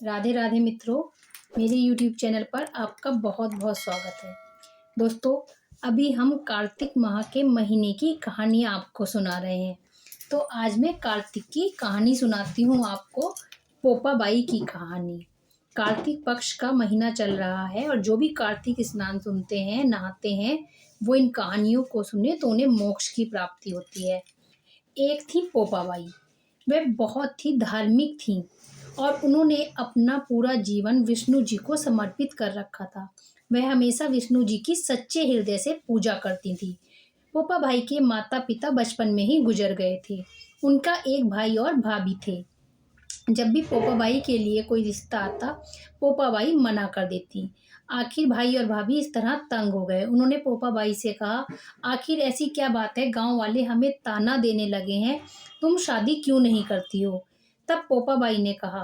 राधे राधे मित्रों, मेरे YouTube channel पर आपका बहुत बहुत स्वागत है। दोस्तों, अभी हम कार्तिक माह के महीने की कहानियाँ आपको सुना रहे हैं। तो आज मैं कार्तिक की कहानी सुनाती हूँ आपको, पोपाबाई की कहानी। कार्तिक पक्ष का महीना चल रहा है और जो भी कार्तिक स्नान सुनते हैं, नहाते हैं, वो इन कहानियों को सुने तो उन्हें मोक्ष की प्राप्ति होती है। एक थी पोपाबाई। वह बहुत ही धार्मिक थीं और उन्होंने अपना पूरा जीवन विष्णु जी को समर्पित कर रखा था। वह हमेशा विष्णु जी की सच्चे हृदय से पूजा करती थी। पोपा भाई के माता पिता बचपन में ही गुजर गए थे। उनका एक भाई और भाभी थे। जब भी पोपाबाई के लिए कोई रिश्ता आता, पोपाबाई मना कर देती। आखिर भाई और भाभी इस तरह तंग हो गए। उन्होंने पोपाबाई से कहा, आखिर ऐसी क्या बात है, गांव वाले हमें ताना देने लगे हैं, तुम शादी क्यों नहीं करती हो? तब पोपाबाई ने कहा,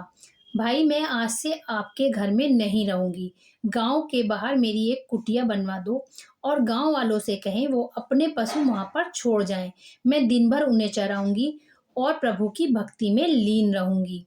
भाई मैं आज से आपके घर में नहीं रहूंगी। गांव के बाहर मेरी एक कुटिया बनवा दो और गांव वालों से कहें वो अपने पशु वहां पर छोड़ जाएं। मैं दिन भर उन्हें चराऊंगी और प्रभु की भक्ति में लीन रहूंगी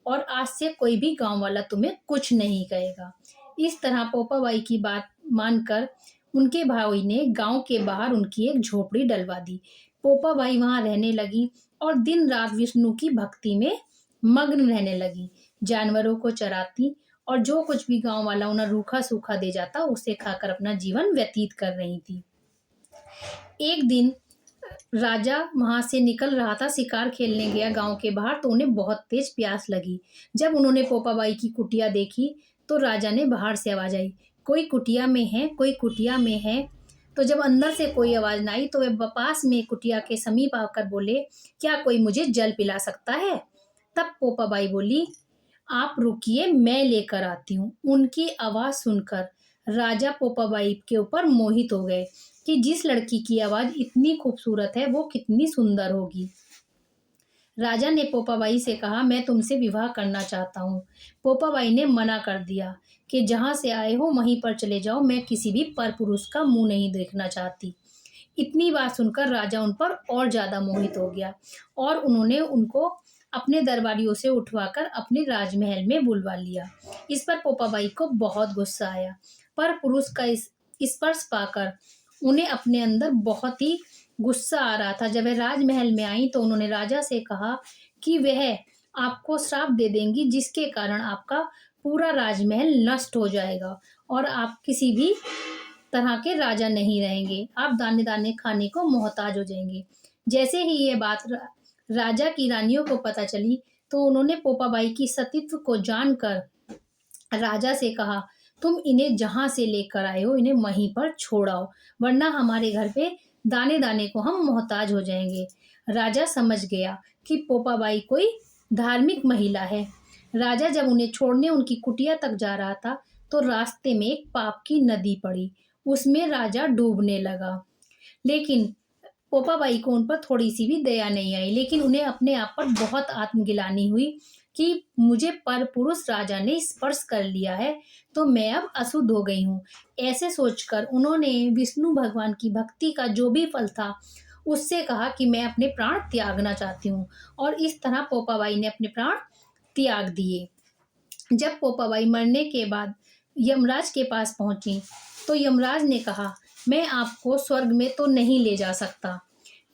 और आज से कोई भी गांव वाला तुम्हें कुछ नहीं कहेगा। इस तरह पोपाबाई की बात मानकर उनके भाई ने गांव के बाहर उनकी एक झोपड़ी डलवा दी। पोपाबाई वहां रहने लगी और दिन रात विष्णु की भक्ति में मग्न रहने लगी। जानवरों को चराती और जो कुछ भी गांव वाला उन्हें रूखा सूखा दे जाता उसे खाकर अपना जीवन व्यतीत कर रही थी। एक दिन राजा वहां से निकल रहा था, शिकार खेलने गया गांव के बाहर, तो उन्हें बहुत तेज प्यास लगी। जब उन्होंने पोपाबाई की कुटिया देखी तो राजा ने बाहर से आवाज आई, कोई कुटिया में है, कोई कुटिया में है। तो जब अंदर से कोई आवाज ना आई तो वे पास में कुटिया के समीप आकर बोले, क्या कोई मुझे जल पिला सकता है? तब पोपाबाई बोली, आप रुकिए, मैं लेकर आती हूँ। उनकी आवाज सुनकर राजा पोपाबाई के ऊपर मोहित हो गए कि जिस लड़की की आवाज इतनी खूबसूरत है वो कितनी सुंदर होगी। राजा ने पोपाबाई से कहा, मैं तुमसे विवाह करना चाहता हूँ। पोपाबाई ने मना कर दिया कि जहाँ से आए हो वहीं पर चले जाओ, मैं किसी भी परपुरुष का मुंह नहीं देखना चाहती। इतनी बात सुनकर राजा उन पर और ज्यादा मोहित हो गया और उन्होंने उनको अपने दरबारियों से उठवाकर अपने राजमहल में बुलवा लिया। इस पर पोपाबाई को बहुत गुस्सा आया। पर पुरुष का इस स्पर्श पाकर उन्हें अपने अंदर बहुत ही गुस्सा आ रहा था। जब वह राजमहल में आई तो उन्होंने राजा से कहा कि वह आपको श्राप दे देंगी जिसके कारण आपका पूरा राजमहल नष्ट हो जाएगा और आप किसी भी तरह के राजा नहीं रहेंगे, आप दाने दाने खाने को मोहताज हो जाएंगे। जैसे ही ये बात राजा की रानियों को पता चली तो उन्होंने पोपाबाई की सतीत्व को जानकर राजा से कहा, तुम इन्हें जहां से लेकर आए हो इन्हें वहीं पर छोड़ाओ, वरना हमारे घर पे दाने दाने को हम मोहताज हो जाएंगे। राजा समझ गया कि पोपाबाई कोई धार्मिक महिला है। राजा जब उन्हें छोड़ने उनकी कुटिया तक जा रहा था तो रास्ते में एक पाप की नदी पड़ी, उसमें राजा डूबने लगा। लेकिन पोपाबाई को उन पर थोड़ी सी भी दया नहीं आई, लेकिन उन्हें अपने आप पर बहुत आत्मग्लानि हुई कि मुझे परपुरुष राजा ने स्पर्श कर लिया है तो मैं अब अशुद्ध हो गई हूँ। ऐसे सोचकर उन्होंने विष्णु भगवान की भक्ति का जो भी फल था उससे कहा कि मैं अपने प्राण त्यागना चाहती हूँ और इस तरह पोपाबाई ने अपने प्राण त्याग दिए। जब पोपाबाई मरने के बाद यमराज के पास पहुंची तो यमराज ने कहा, मैं आपको स्वर्ग में तो नहीं ले जा सकता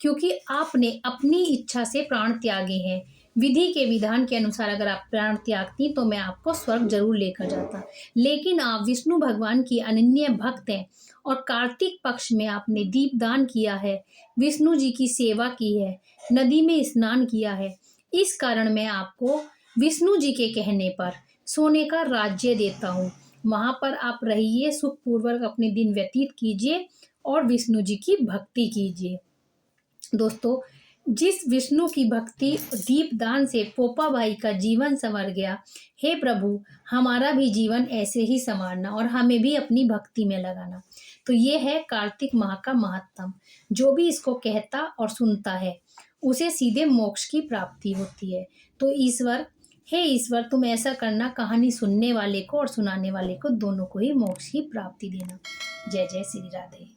क्योंकि आपने अपनी इच्छा से प्राण त्यागे हैं। विधि के विधान के अनुसार अगर आप प्राण त्यागती तो मैं आपको स्वर्ग जरूर लेकर जाता, लेकिन आप विष्णु भगवान की अनन्य भक्त हैं और कार्तिक पक्ष में आपने दीपदान किया है, विष्णु जी की सेवा की है, नदी में स्नान किया है। इस कारण मैं आपको विष्णु जी के कहने पर सोने का राज्य देता हूँ, वहां पर आप रहिए, सुखपूर्वक अपने दिन व्यतीत कीजिए और विष्णु जी की भक्ति कीजिए। दोस्तों, जिस विष्णु की भक्ति दीपदान से पोपाबाई का जीवन संवर गया, हे प्रभु हमारा भी जीवन ऐसे ही संवारना और हमें भी अपनी भक्ति में लगाना। तो ये है कार्तिक माह का महत्तम। जो भी इसको कहता और सुनता है उसे सीधे मोक्ष की प्राप्ति होती है। तो ईश्वर, हे ईश्वर तुम ऐसा करना, कहानी सुनने वाले को और सुनाने वाले को दोनों को ही मोक्ष की प्राप्ति देना। जय जय श्री राधे।